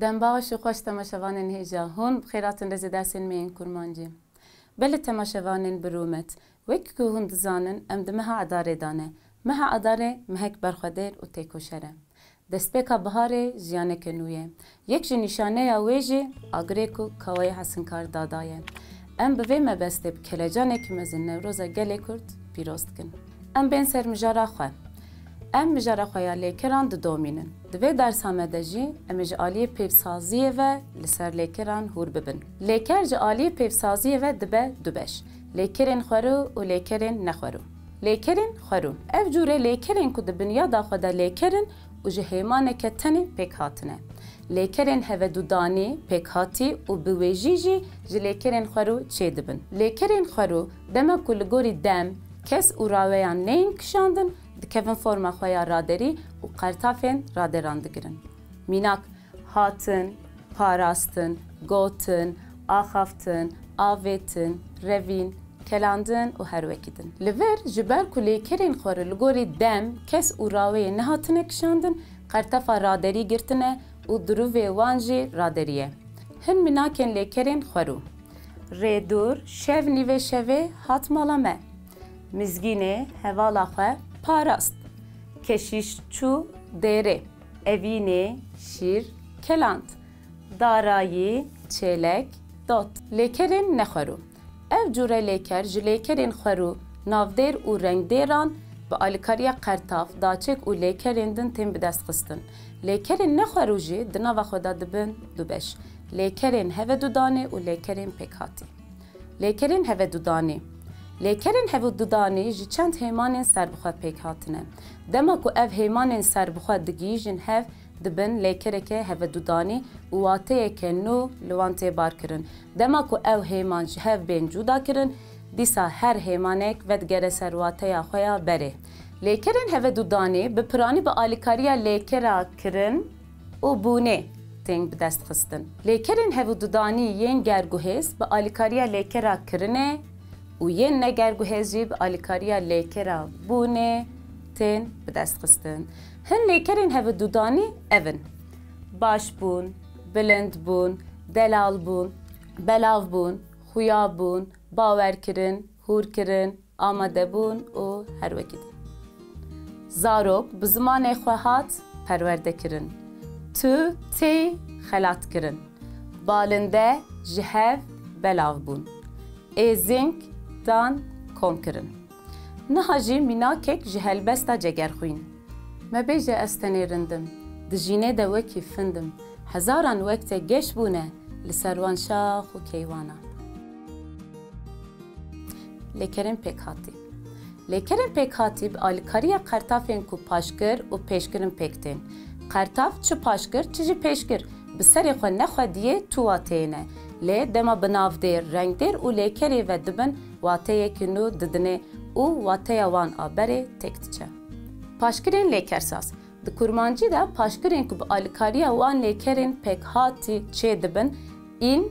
دنباغ خوش تماشاوانên hêja hûn xêratin rêzê dersên me yên kurmancî. Belê temaşevanên birûmet, wek ku hûn dizanin em di meha edarê dane. Meha edarê mehek berxwedêr û têkoşer e. Destpêka biharê jiyaneke nû ye. Yek ji nîşaneya wê jî agirê ku kawayê hesinkar dada ye. Em bi vê mebestê bi kelecanekî mezin Newroza gelê Kurd pîroz dikin. Em bên ser mijara xwe. Em mijara xwe ya lêkeran didomînin. Di vê dersa me de jî em ê ji aliyê pêvsaziyê ve li ser lêkeran hûr bibin. Lêker ji aliyê pêvsaziyê ve dibe du beş. Lêkerên xwerû û lêkerên nexwerû. Lêkerên xwerû. Ev cûre lêkerên ku di binyada xwe de lêkerin û ji hêmaneke tenê pêk hatine. Lêkerên hevedûdanî pêk hatî û bi wê jî ji lêkerên xwerû çê dibin. Lêkerên xwerû demek ku li gorî dem, kes û raweyan neyên kişandin, dikevin forma xwe ya raderî û qertafên raderan digirin. Mînak hatin, parastin, gotin, axaftin, avêtin, revîn, kelandin û her wekî din. Li vir ji ber ku lêkerên xwe li gorî dem, kes û raweyê nehatine kişandin, qertefa raderî girtine û dirûvê wan jî raderî ye. Hin mînakên lêkerên xwerû. Rêdûr, şev nîvê şevê hat mala me. Mizgînê hevala xwe parast. Keşiş çû dêrê. Evînê şîr keland. Darayî çêlek dot. Lêkerên nexwerû. Ev cûre lêker ji lêkerên xwerû, navdêr û rengdêran bi alîkariya qertaf, daçêk û lêkerên din tên bi dest xistin. Lêkerên nexwerû jî di nava xwe de dibin du beş. Lêkerên hevedûdanê û lêkerên pêkhatî. Lêkerên hevedûdanî. Lêkerên hevedûdanî ji çend hêmanên serbixwe pêk hatine. Dema ku ev hêmanên serbixwe digîjin hev, dibin lêkereke hevedûdanî û wateyeke nû li wan tê barkirin. Dema ku ev hêman ji hev bên cuda kirin, dîsa her hêmanek vedgere ser wateya xwe ya berê. Lêkerên hevedûdanî bi piranî bi alîkariya lêkera kirin û bûnê tên bi dest xistin. Lêkerên hevedûdanî yên gerguhêz bi alîkariya lêkera kirinê û yên negerguhêz jî bi alîkariya lêkera bûnê tên bi dest xistin. Hin lêkerên hevedûdanî evin. Başbûn, bilindbûn, delalbûn, belavbûn, xuyabûn, bawerkirin, hûrkirin, amadebûn û her wekî din. Zarok bi zimanê xwe hat perwerdekirin. Tu tê xelatkirin. Balinde ji hev belavbûn. Êzing dan komkirin. Niha jî mînakek ji helbesta cegerxwîn. Me bêje ez tenê rindim. Di jînê de wekî findim. Hezaran wek te geş bûne li ser wan şax û keywana. Lêkerên pêkhatî. Lêkerên pêkhatî bi alîkariya qertafên ku paşkir û pêşkirin pêk tên. Qertaf çi paşkir çi jî pêşkir. Bi serê xwe nexwediye tu wateyê ne. Lê dema bi navdêr, rengdêr û lêkerê ve dibin wateyekî nû didine û wateya wan a berê têk diçe. Paşkirên lêkersaz. Di kurmancî de paşkirên ku bi alîkariya wan lêkerên pêkhatî çê dibin, în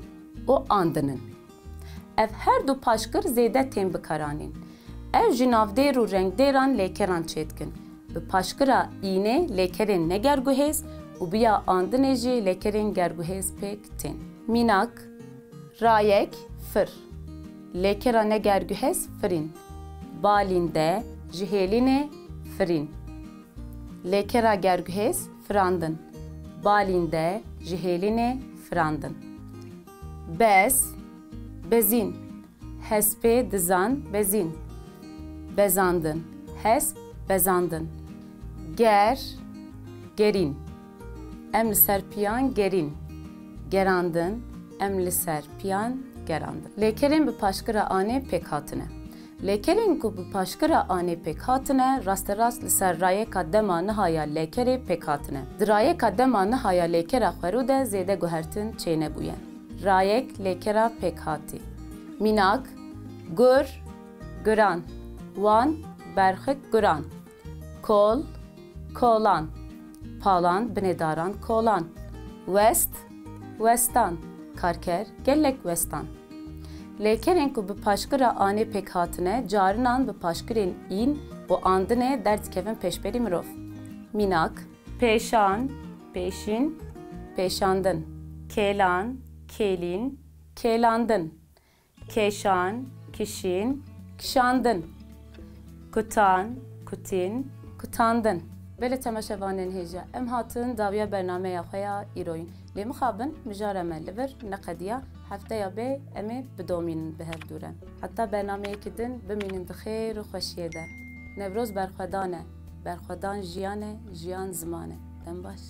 û an dinin. Ev her du paşkir zêde tên bikaranîn. Ev jî navdêr û rengdêran lêkeran çê dikin. Bi paşkira înê lêkerên negerguhêz û biya andinê jî lêkerên gerguhêz pêk tên. Mînak, rayek, fir. Lêkera negerguhêz firîn. Balînde ji hêlînê firîn. Lêkera gerguhêz firandin. Balînde ji hêlînê firandin. Bez, bezîn. Hespê dizan bezîn. Bezandin. Hesp, bezandin. Ger, gerîn. Em li ser piyan gerîn. Gerandin. Em li ser piyan gerandin. Lêkerên bi paşkira anê pêk hatine. Lêkerên ku bi paşkira anê pêk hatine, rasterast li ser rayeka dema nihaya lêkerê pêk hatine. Di rayeka dema nihaya lêkera xwerû de zêde guhertin çê nebûye. Rayek lêkera pêk hatî. Mînak, gur, guran. Wan, berxik guran. Kol, kolan. Palan, binêdaran kolan. West, westan. Karker, gelek westan. Lêkerên ku bi paşkira anê pêk hatine, carinan bi paşkirên în û andinê derdikevin pêşberî mirov. Mînak, pêşan, pêşîn, Peşandın. Kelan, kelin, kelandın. Keşan, kişin, kişandın. Kutan, kutin, kutandın. Beli temaşevanên hêja em hatin dawiya bernameya xwe ya îroyîn. Lê mixabin mijara me li vir neqediya hefteya bê em ê bidomînin bi hev dû re. Heta bernameyekî din bimînin di xêr û xweşiyê de. Nevroz berxwedan e. Berxwedan jiyan e, jiyan ziman e. Dem baş.